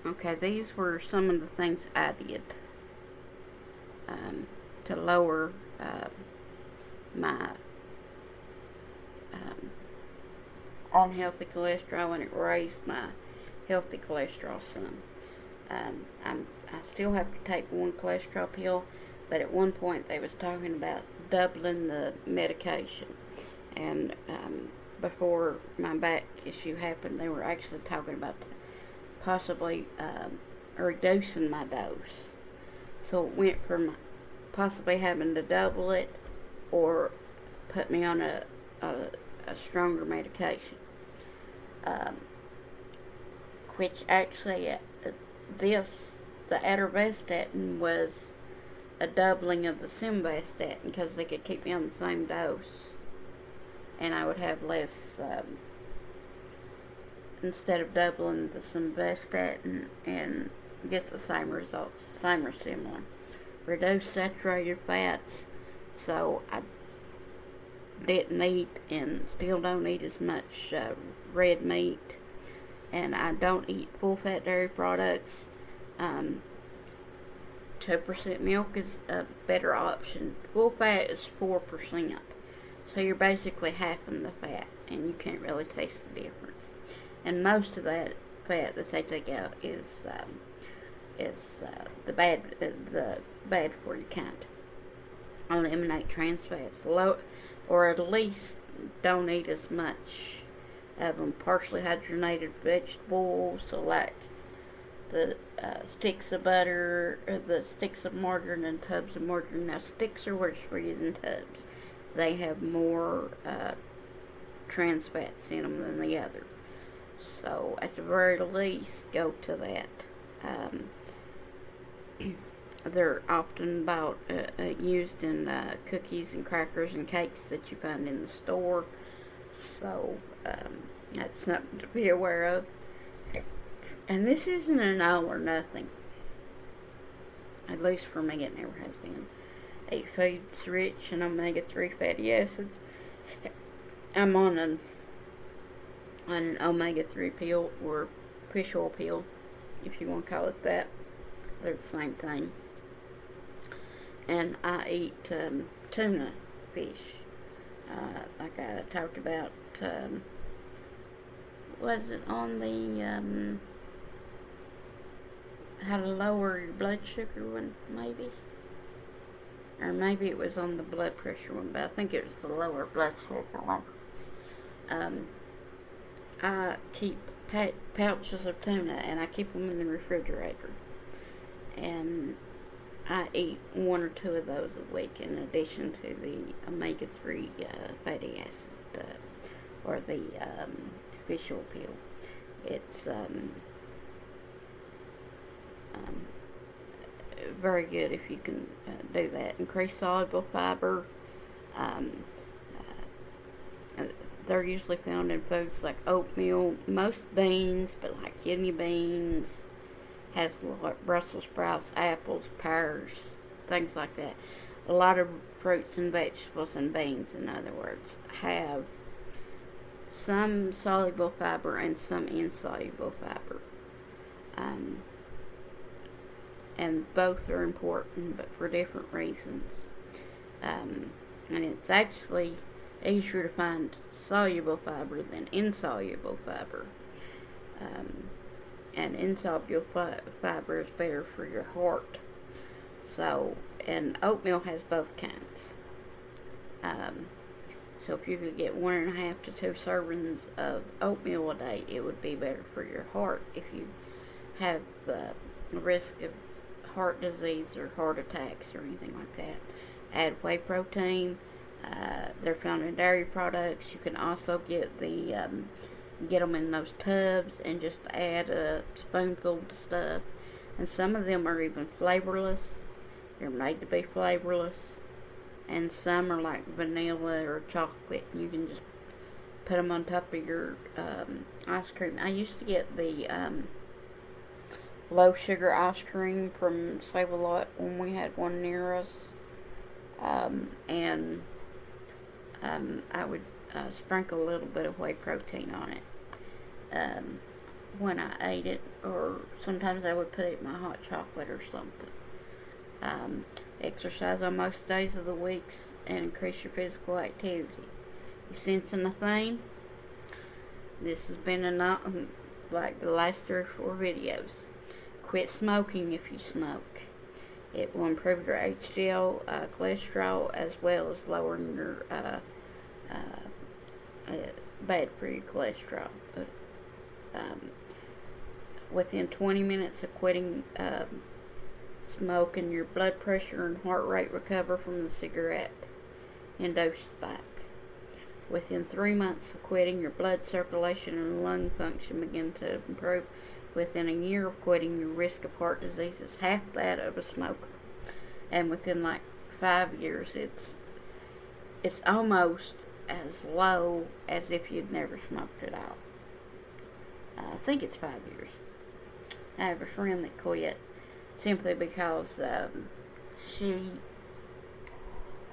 Okay, these were some of the things I did to lower my um, unhealthy cholesterol, and it raised my healthy cholesterol some. I still have to take one cholesterol pill, but at one point they was talking about doubling the medication, and before my back issue happened, they were actually talking about possibly reducing my dose. So it went from possibly having to double it or put me on a, a stronger medication. Um, which actually, this, the atorvastatin was a doubling of the simvastatin because they could keep me on the same dose and I would have less, instead of doubling the simvastatin and get the same results, same or similar. Reduce saturated fats, so I didn't eat and still don't eat as much red meat, and I don't eat full fat dairy products. 2% milk is a better option. Full fat is 4%, so you're basically halving the fat, and you can't really taste the difference. And most of that fat that they take out is the bad for you kind. Eliminate trans fats, low, or at least don't eat as much of them. Partially hydrogenated vegetables, so like the sticks of butter, or the sticks of margarine and tubs of margarine. Now, sticks are worse for you than tubs. They have more trans fats in them than the other. So, at the very least, go to that. They're often used in cookies and crackers and cakes that you find in the store. So, that's something to be aware of. And this isn't an all or nothing. At least for me, it never has been. Eat foods rich in omega-3 fatty acids. I'm on an omega-3 pill, or fish oil pill, if you want to call it that. They're the same thing. And I eat tuna fish. Like I talked about, was it on the how to lower your blood sugar one, maybe? Or maybe it was on the blood pressure one, but I think it was the lower blood sugar one. I keep pouches of tuna, and I keep them in the refrigerator. And I eat one or two of those a week in addition to the omega-3 fatty acid, or the fish oil pill. It's very good if you can do that. Increase soluble fiber. They're usually found in foods like oatmeal, most beans, but like kidney beans, has Brussels sprouts, apples, pears, things like that. A lot of fruits and vegetables and beans, in other words, have some soluble fiber and some insoluble fiber. And both are important, but for different reasons. And it's actually easier to find soluble fiber than insoluble fiber. And insoluble fiber is better for your heart. So, and oatmeal has both kinds. So if you could get 1.5 to 2 servings of oatmeal a day, it would be better for your heart if you have a risk of heart disease or heart attacks or anything like that. Add whey protein. They're found in dairy products. You can also get them in those tubs and just add a spoonful to stuff. And some of them are even flavorless. They're made to be flavorless. And some are like vanilla or chocolate. You can just put them on top of your ice cream. I used to get the low sugar ice cream from Save a Lot when we had one near us. And I would sprinkle a little bit of whey protein on it when I ate it, or sometimes I would put it in my hot chocolate or something. Exercise on most days of the week and increase your physical activity. You sensing a theme? This has been like the last 3 or 4 videos. Quit smoking if you smoke. It will improve your HDL cholesterol as well as lowering your bad for your cholesterol. Within 20 minutes of quitting smoking, your blood pressure and heart rate recover from the cigarette induced spike. Within 3 months of quitting, your blood circulation and lung function begin to improve. Within a year of quitting, your risk of heart disease is half that of a smoker. And within like 5 years, it's almost as low as if you'd never smoked at all. I think it's 5 years. I have a friend that quit simply because she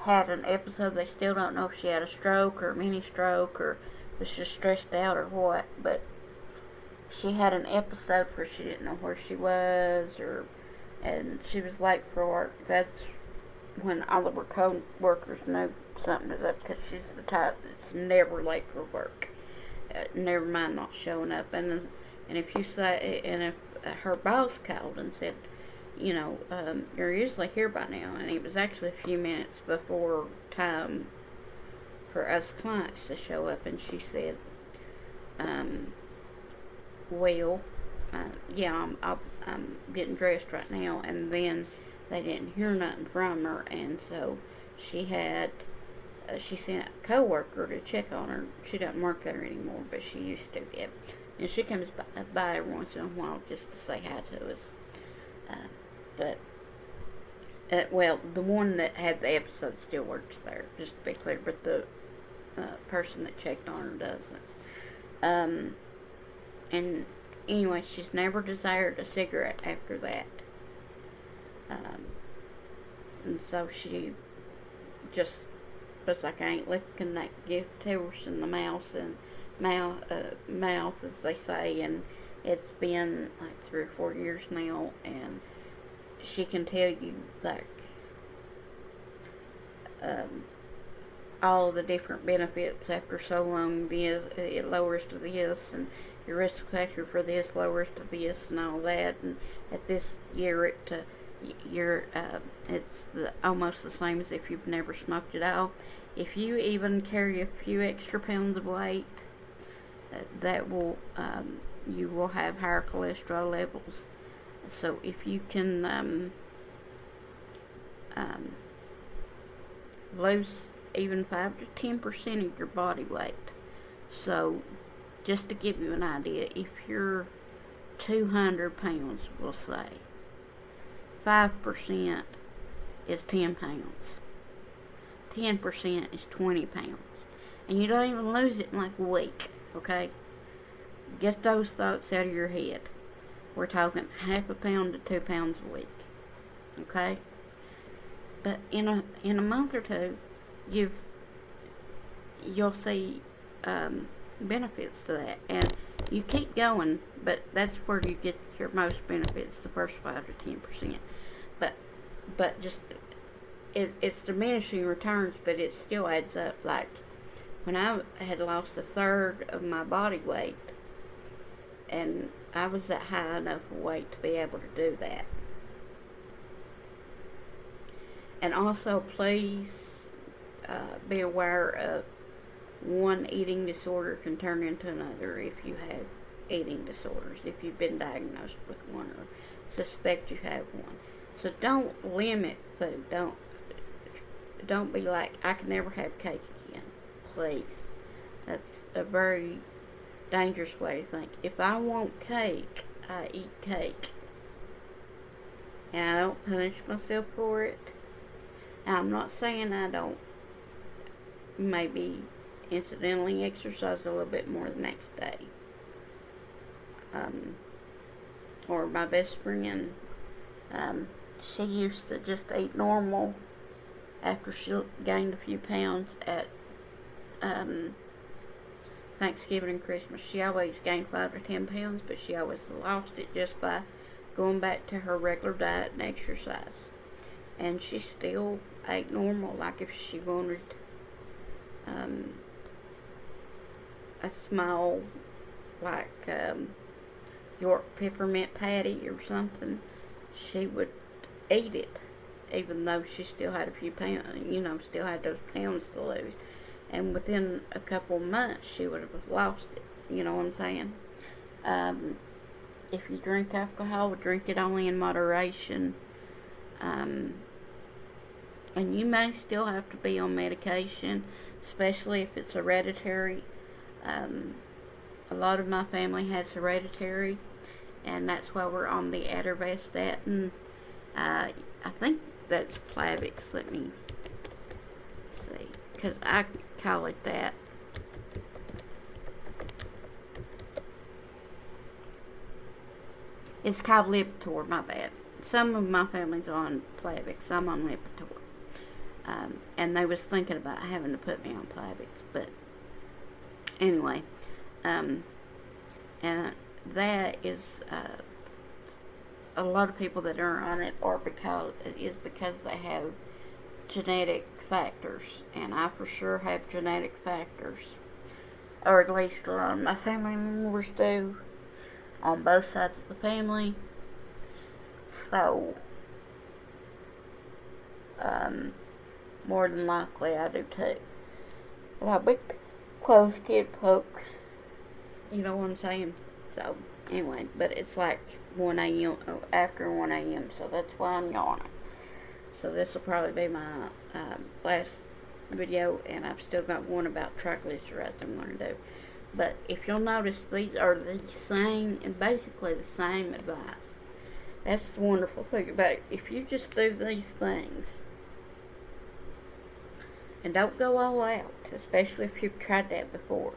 had an episode. They still don't know if she had a stroke or a mini stroke or was just stressed out or what, but she had an episode where she didn't know where she was, and she was late for work. That's when all of her co-workers knew something was up, because she's the type that's never late for work. Never mind not showing up. And if you say, and if her boss called and said, you're usually here by now, and it was actually a few minutes before time for us clients to show up, and she said, well, yeah, I'm getting dressed right now. And then they didn't hear nothing from her, and so she sent a co-worker to check on her. She doesn't work there anymore, but she used to, yeah. And she comes by every once in a while just to say hi to us. Well, the one that had the episode still works there, just to be clear, but the person that checked on her doesn't. And anyway, she's never desired a cigarette after that. And so she just was like, I ain't licking that gift horse in the mouth, as they say, and it's been like 3 or 4 years now, and she can tell you like all the different benefits after so long. It lowers to this, and your risk factor for this lowers to this, and all that. And at this year, it's almost the same as if you've never smoked at all. If you even carry a few extra pounds of weight, that will you will have higher cholesterol levels. So if you can lose even 5 to 10% of your body weight. So just to give you an idea, if you're 200 pounds, we'll say, 5% is 10 pounds. 10% is 20 pounds. And you don't even lose it in like a week, okay? Get those thoughts out of your head. We're talking half a pound to 2 pounds a week, okay? But in a month or two, you'll see benefits to that, and you keep going. But that's where you get your most benefits, the first 5 to 10%. But just it's diminishing returns, but it still adds up. Like when I had lost a third of my body weight, and I was at high enough weight to be able to do that. And also, please be aware of one eating disorder can turn into another if you have eating disorders, if you've been diagnosed with one or suspect you have one. So don't limit food. Don't be like, I can never have cake again. Please. That's a very dangerous way to think. If I want cake, I eat cake. And I don't punish myself for it. Now, I'm not saying I don't maybe incidentally exercise a little bit more the next day. Or my best friend, she used to just eat normal after she gained a few pounds at Thanksgiving and Christmas. She always gained 5 to 10 pounds, but she always lost it just by going back to her regular diet and exercise. And she still ate normal, like if she wanted a small, like York peppermint patty or something, she would eat it, even though she still had a few pounds, still had those pounds to lose. And within a couple of months, she would have lost it. You know what I'm saying? If you drink alcohol, drink it only in moderation. And you may still have to be on medication, especially if it's hereditary. A lot of my family has hereditary, and that's why we're on the atorvastatin. I think that's Plavix. Let me see, because I call it that. It's called Lipitor, my bad. Some of my family's on Plavix, I'm on Lipitor. And they was thinking about having to put me on Plavix, but anyway, and that is, a lot of people that are on it because they have genetic factors, and I for sure have genetic factors, or at least a lot of my family members do, on both sides of the family. So, more than likely I do too. But I'll be close kid folks. You know what I'm saying? So, anyway, but it's like 1 a.m., after 1 a.m., so that's why I'm yawning. So this will probably be my last video, and I've still got one about triglycerides I'm going to do. But if you'll notice, these are the same, and basically the same advice. That's the wonderful thing about it. If you just do these things, and don't go all out, especially if you've tried that before.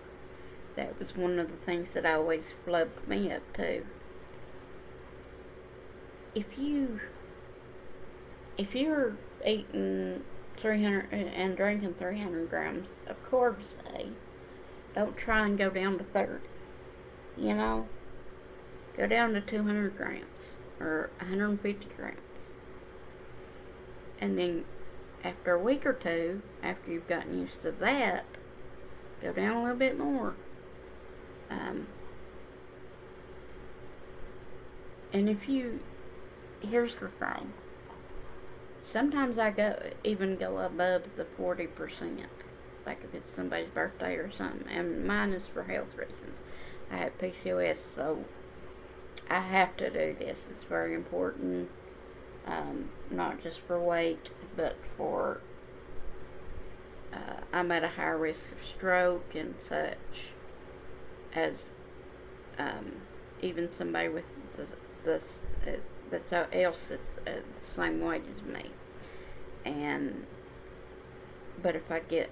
That was one of the things that always flubbed me up too. If you're eating 300 and drinking 300 grams of carbs a day, don't try and go down to 30. Go down to 200 grams or 150 grams. And then after a week or two, after you've gotten used to that, go down a little bit more. And here's the thing. Sometimes I even go above the 40%. Like if it's somebody's birthday or something. And mine is for health reasons. I have PCOS, so I have to do this. It's very important. Not just for weight, but for I'm at a higher risk of stroke and such as even somebody with that's else that's the same weight as me. But if I get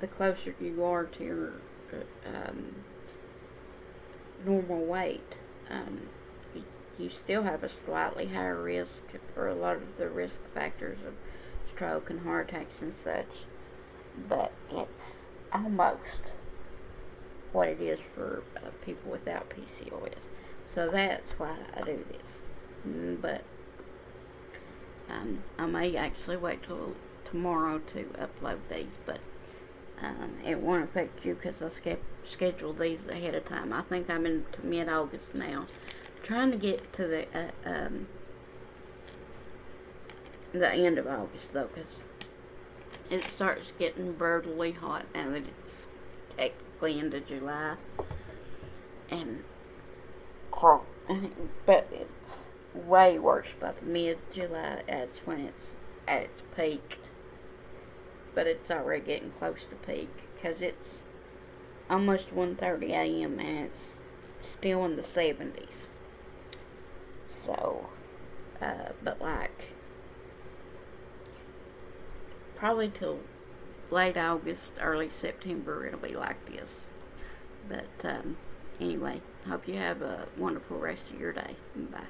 the closer you are to your normal weight, you still have a slightly higher risk for a lot of the risk factors of stroke and heart attacks and such, but it's almost what it is for people without PCOS. So that's why I do this. But I may actually wait till tomorrow to upload these, but it won't affect you because I scheduled these ahead of time. I think I'm into mid-August now. Trying to get to the end of August though, because it starts getting brutally hot now that it's technically into July, but it's way worse by the mid-July. That's when it's at its peak, but it's already getting close to peak because it's almost 1:30 a.m. and it's still in the 70s. So, but like, probably till late August, early September, it'll be like this. But, anyway, hope you have a wonderful rest of your day. Bye.